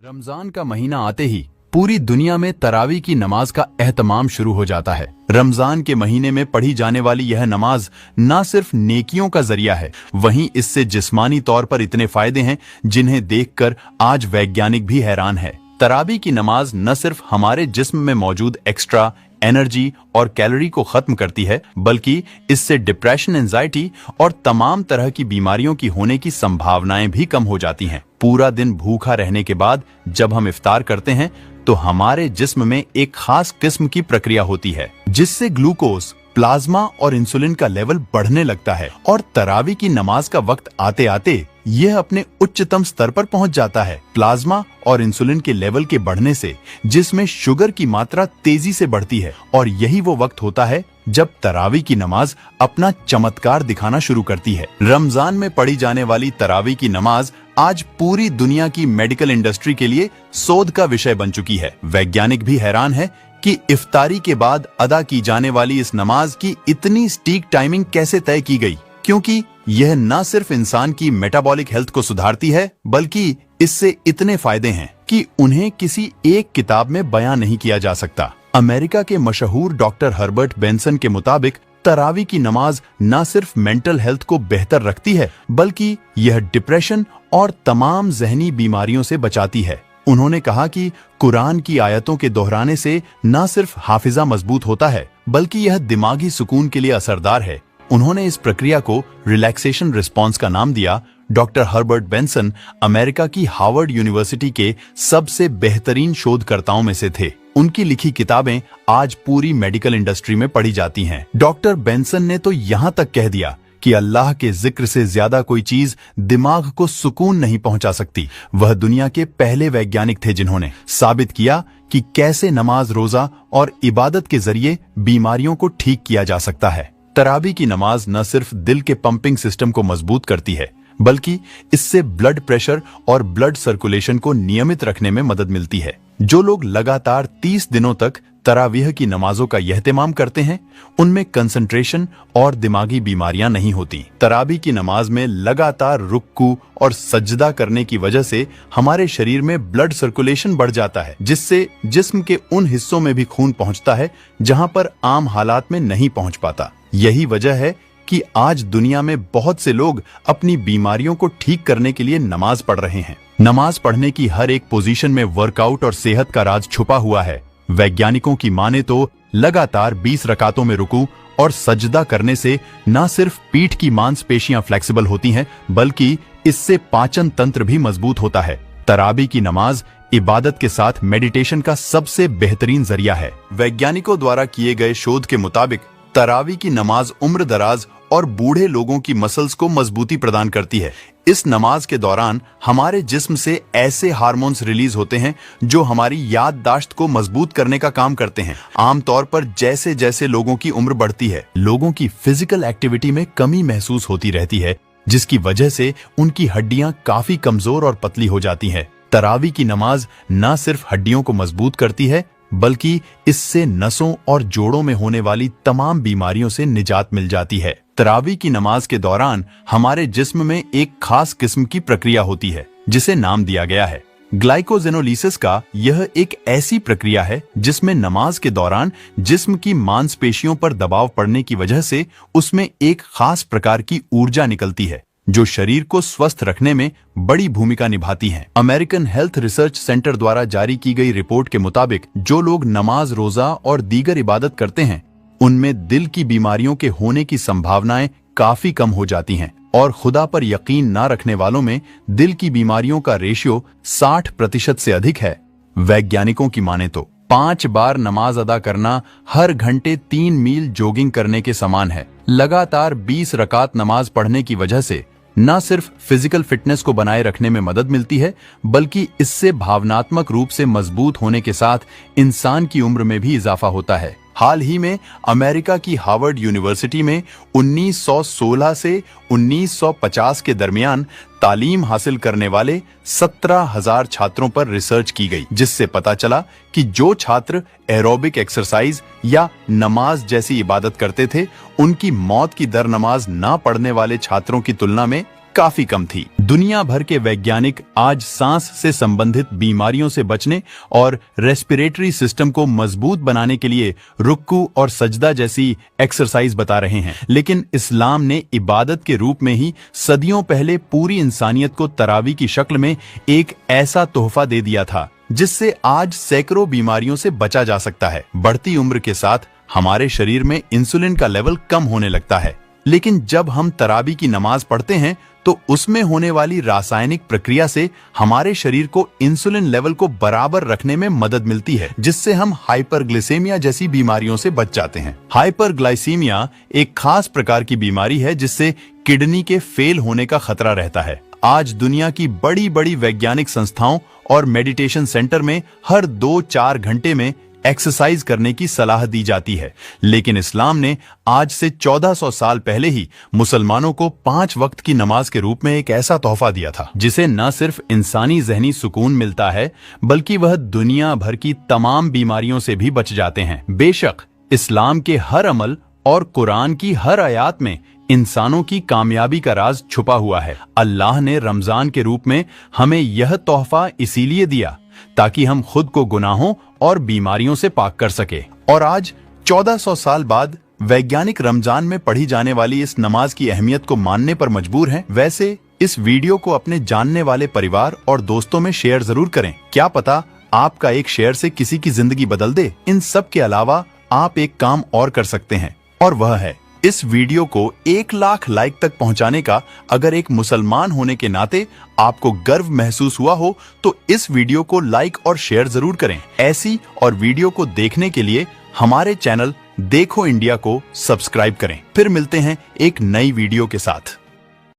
रमजान का महीना आते ही पूरी दुनिया में तरावी की नमाज का एहतमाम शुरू हो जाता है। रमजान के महीने में पढ़ी जाने वाली यह नमाज न सिर्फ नेकियों का जरिया है, वहीं इससे जिस्मानी तौर पर इतने फायदे हैं जिन्हें देखकर आज वैज्ञानिक भी हैरान है। तरावी की नमाज न सिर्फ हमारे जिस्म में मौजूद एक्स्ट्रा एनर्जी और कैलोरी को खत्म करती है, बल्कि इससे डिप्रेशन, एंजाइटी और तमाम तरह की बीमारियों की होने की संभावनाएं भी कम हो जाती हैं। पूरा दिन भूखा रहने के बाद जब हम इफ्तार करते हैं तो हमारे जिस्म में एक खास किस्म की प्रक्रिया होती है जिससे ग्लूकोज, प्लाज्मा और इंसुलिन का लेवल बढ़ने लगता है और तरावी की नमाज का वक्त आते आते यह अपने उच्चतम स्तर पर पहुंच जाता है। प्लाज्मा और इंसुलिन के लेवल के बढ़ने से जिसमें शुगर की मात्रा तेजी से बढ़ती है और यही वो वक्त होता है जब तरावी की नमाज अपना चमत्कार दिखाना शुरू करती है। रमजान में पढ़ी जाने वाली तरावी की नमाज आज पूरी दुनिया की मेडिकल इंडस्ट्री के लिए शोध का विषय बन चुकी है। वैज्ञानिक भी हैरान है कि इफ्तारी के बाद अदा की जाने वाली इस नमाज की इतनी सटीक टाइमिंग कैसे तय की गई, क्योंकि यह न सिर्फ इंसान की मेटाबॉलिक हेल्थ को सुधारती है, बल्कि इससे इतने फायदे हैं कि उन्हें किसी एक किताब में बयां नहीं किया जा सकता। अमेरिका के मशहूर डॉक्टर हर्बर्ट बेंसन के मुताबिक तरावी की नमाज न सिर्फ मेंटल हेल्थ को बेहतर रखती है, बल्कि यह डिप्रेशन और तमाम जहनी बीमारियों से बचाती है। उन्होंने कहा कि कुरान की आयतों के दोहराने से न सिर्फ हाफिजा मजबूत होता है, बल्कि यह दिमागी सुकून के लिए असरदार है। उन्होंने इस प्रक्रिया को रिलैक्सेशन रिस्पॉन्स का नाम दिया। डॉक्टर हर्बर्ट बेंसन अमेरिका की हार्वर्ड यूनिवर्सिटी के सबसे बेहतरीन शोधकर्ताओं में से थे। उनकी लिखी किताबें आज पूरी मेडिकल इंडस्ट्री में पढ़ी जाती हैं। डॉक्टर बेंसन ने तो यहाँ तक कह दिया कि अल्लाह के जिक्र से ज्यादा कोई चीज दिमाग को सुकून नहीं पहुंचा सकती। वह दुनिया के पहले वैज्ञानिक थे जिन्होंने साबित किया कि कैसे नमाज, रोजा और इबादत के जरिए बीमारियों को ठीक किया जा सकता है। तरावी की नमाज न सिर्फ दिल के पंपिंग सिस्टम को मजबूत करती है, बल्कि इससे ब्लड प्रेशर और ब्लड सर्कुलेशन को नियमित रखने में मदद मिलती है। जो लोग लगातार 30 दिनों तक तरावीह की नमाजों का यहतिमाम करते हैं, उनमें कंसंट्रेशन और दिमागी बीमारियां नहीं होती। तरावी की नमाज में लगातार रुक्कू और सजदा करने की वजह से हमारे शरीर में ब्लड सर्कुलेशन बढ़ जाता है, जिससे जिस्म के उन हिस्सों में भी खून पहुंचता है जहां पर आम हालात में नहीं पहुंच पाता। यही वजह है कि आज दुनिया में बहुत से लोग अपनी बीमारियों को ठीक करने के लिए नमाज पढ़ रहे हैं। नमाज पढ़ने की हर एक पोजीशन में वर्कआउट और सेहत का राज छुपा हुआ है। वैज्ञानिकों की माने तो लगातार 20 रकातों में रुकू और सजदा करने से न सिर्फ पीठ की मांसपेशियां फ्लेक्सिबल होती हैं, बल्कि इससे पाचन तंत्र भी मजबूत होता है। तरावी की नमाज इबादत के साथ मेडिटेशन का सबसे बेहतरीन जरिया है। वैज्ञानिकों द्वारा किए गए शोध के मुताबिक तरावी की नमाज उम्र दराज और बूढ़े लोगों की मसल्स को मजबूती प्रदान करती है। इस नमाज के दौरान हमारे जिस्म से ऐसे हार्मोन्स रिलीज होते हैं जो हमारी याददाश्त को मजबूत करने का काम करते हैं। आमतौर पर जैसे जैसे लोगों की उम्र बढ़ती है, लोगों की फिजिकल एक्टिविटी में कमी महसूस होती रहती है, जिसकी वजह से उनकी हड्डियां काफी कमजोर और पतली हो जाती हैं। तरावी की नमाज न सिर्फ हड्डियों को मजबूत करती है, बल्कि इससे नसों और जोड़ों में होने वाली तमाम बीमारियों से निजात मिल जाती है। तरावी की नमाज के दौरान हमारे जिस्म में एक खास किस्म की प्रक्रिया होती है जिसे नाम दिया गया है ग्लाइकोजेनोलिसिस का। यह एक ऐसी प्रक्रिया है जिसमें नमाज के दौरान जिस्म की मांसपेशियों पर दबाव पड़ने की वजह से उसमें एक खास प्रकार की ऊर्जा निकलती है जो शरीर को स्वस्थ रखने में बड़ी भूमिका निभाती है। अमेरिकन हेल्थ रिसर्च सेंटर द्वारा जारी की गई रिपोर्ट के मुताबिक जो लोग नमाज, रोजा और दीगर इबादत करते हैं, उनमें दिल की बीमारियों के होने की संभावनाएं काफी कम हो जाती हैं और खुदा पर यकीन न रखने वालों में दिल की बीमारियों का रेशियो 60% से अधिक है। वैज्ञानिकों की माने तो 5 बार नमाज अदा करना हर घंटे 3 मील जॉगिंग करने के समान है। लगातार 20 रकात नमाज पढ़ने की वजह से न सिर्फ फिजिकल फिटनेस को बनाए रखने में मदद मिलती है, बल्कि इससे भावनात्मक रूप से मजबूत होने के साथ इंसान की उम्र में भी इजाफा होता है। हाल ही में अमेरिका की हार्वर्ड यूनिवर्सिटी में 1916 से 1950 के दरमियान तालीम हासिल करने वाले 17,000 छात्रों पर रिसर्च की गई, जिससे पता चला कि जो छात्र एरोबिक एक्सरसाइज या नमाज जैसी इबादत करते थे, उनकी मौत की दर नमाज ना पढ़ने वाले छात्रों की तुलना में काफी कम थी। दुनिया भर के वैज्ञानिक आज सांस से संबंधित बीमारियों से बचने और रेस्पिरेटरी सिस्टम को मजबूत बनाने के लिए रुक्कू और सजदा जैसी एक्सरसाइज बता रहे हैं, लेकिन इस्लाम ने इबादत के रूप में ही सदियों पहले पूरी इंसानियत को तरावी की शक्ल में एक ऐसा तोहफा दे दिया था जिससे आज सैकड़ों बीमारियों से बचा जा सकता है। बढ़ती उम्र के साथ हमारे शरीर में इंसुलिन का लेवल कम होने लगता है, लेकिन जब हम तरावी की नमाज पढ़ते हैं तो उसमें होने वाली रासायनिक प्रक्रिया से हमारे शरीर को इंसुलिन लेवल को बराबर रखने में मदद मिलती है, जिससे हम हाइपरग्लाइसेमिया जैसी बीमारियों से बच जाते हैं। हाइपरग्लाइसेमिया एक खास प्रकार की बीमारी है जिससे किडनी के फेल होने का खतरा रहता है। आज दुनिया की बड़ी बड़ी वैज्ञानिक संस्थाओं और मेडिटेशन सेंटर में हर 2-4 घंटे में एक्सरसाइज करने की सलाह दी जाती है, लेकिन इस्लाम ने आज से 1400 साल पहले ही मुसलमानों को 5 वक्त की नमाज के रूप में एक ऐसा तोहफा दिया था जिसे न सिर्फ इंसानी ज़हनी सुकून मिलता है बल्कि वह दुनिया भर की तमाम बीमारियों से भी बच जाते हैं। बेशक इस्लाम के हर अमल और कुरान की हर आयत में इंसानों की कामयाबी का राज छुपा हुआ है। अल्लाह ने रमजान के रूप में हमें यह तोहफा इसीलिए दिया ताकि हम खुद को गुनाहों और बीमारियों से पाक कर सके। और आज 1400 साल बाद वैज्ञानिक रमजान में पढ़ी जाने वाली इस नमाज की अहमियत को मानने पर मजबूर हैं। वैसे इस वीडियो को अपने जानने वाले परिवार और दोस्तों में शेयर जरूर करें। क्या पता आपका एक शेयर से किसी की जिंदगी बदल दे। इन सब के अलावा आप एक काम और कर सकते हैं, और वह है इस वीडियो को 1 लाख लाइक तक पहुंचाने का। अगर एक मुसलमान होने के नाते आपको गर्व महसूस हुआ हो तो इस वीडियो को लाइक और शेयर जरूर करें। ऐसी और वीडियो को देखने के लिए हमारे चैनल देखो इंडिया को सब्सक्राइब करें। फिर मिलते हैं एक नई वीडियो के साथ।